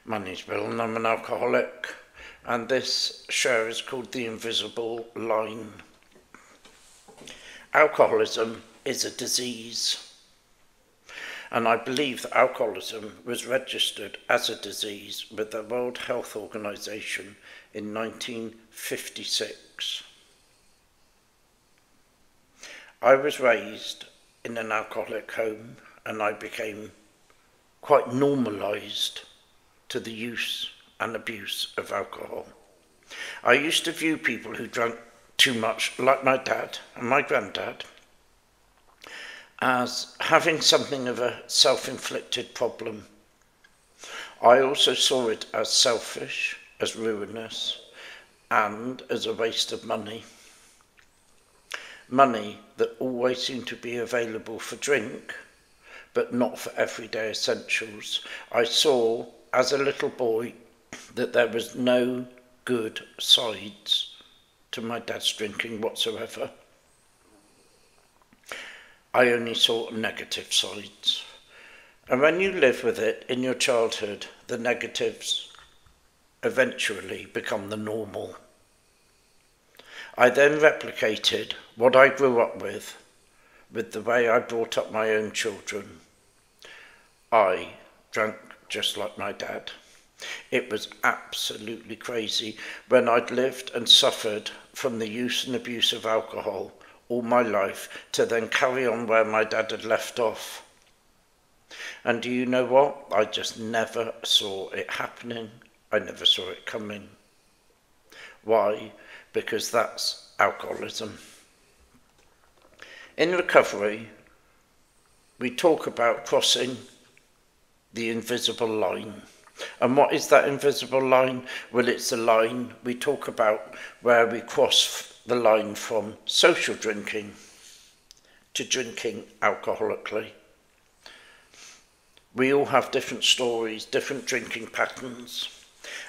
My name's Bill and I'm an alcoholic, and this show is called The Invisible Line. Alcoholism is a disease, and I believe that alcoholism was registered as a disease with the World Health Organization in 1956. I was raised in an alcoholic home, and I became quite normalised to the use and abuse of alcohol. I used to view people who drank too much, like my dad and my granddad, as having something of a self-inflicted problem. I also saw it as selfish, as ruinous, and as a waste of money. Money that always seemed to be available for drink, but not for everyday essentials. I saw, as a little boy, that there was no good sides to my dad's drinking whatsoever. I only saw negative sides. And when you live with it in your childhood, the negatives eventually become the normal. I then replicated what I grew up with the way I brought up my own children. I drank just like my dad. It was absolutely crazy when I'd lived and suffered from the use and abuse of alcohol all my life to then carry on where my dad had left off. And do you know what? I just never saw it happening. I never saw it coming. Why? Because that's alcoholism. In recovery, we talk about crossing the invisible line. And what is that invisible line? Well, it's the line we talk about where we cross the line from social drinking to drinking alcoholically. We all have different stories, different drinking patterns,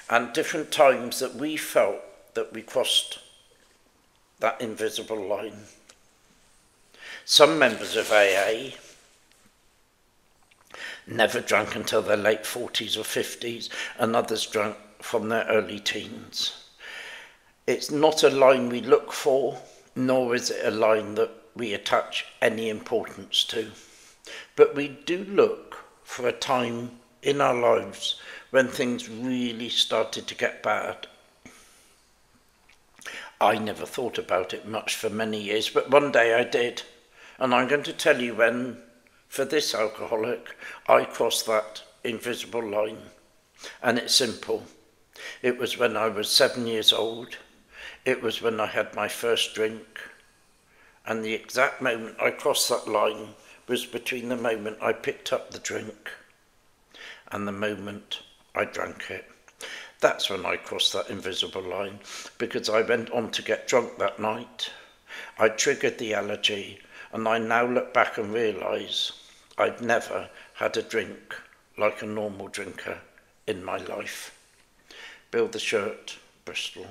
and different times that we felt that we crossed that invisible line. Some members of AA never drank until their late 40s or 50s, and others drank from their early teens. It's not a line we look for, nor is it a line that we attach any importance to. But we do look for a time in our lives when things really started to get bad. I never thought about it much for many years, but one day I did. And I'm going to tell you when, for this alcoholic, I crossed that invisible line. And it's simple. It was when I was 7 years old. It was when I had my first drink. And the exact moment I crossed that line was between the moment I picked up the drink and the moment I drank it. That's when I crossed that invisible line, because I went on to get drunk that night. I triggered the allergy, and I now look back and realise I'd never had a drink like a normal drinker in my life. Bill the Shirt, Bristol.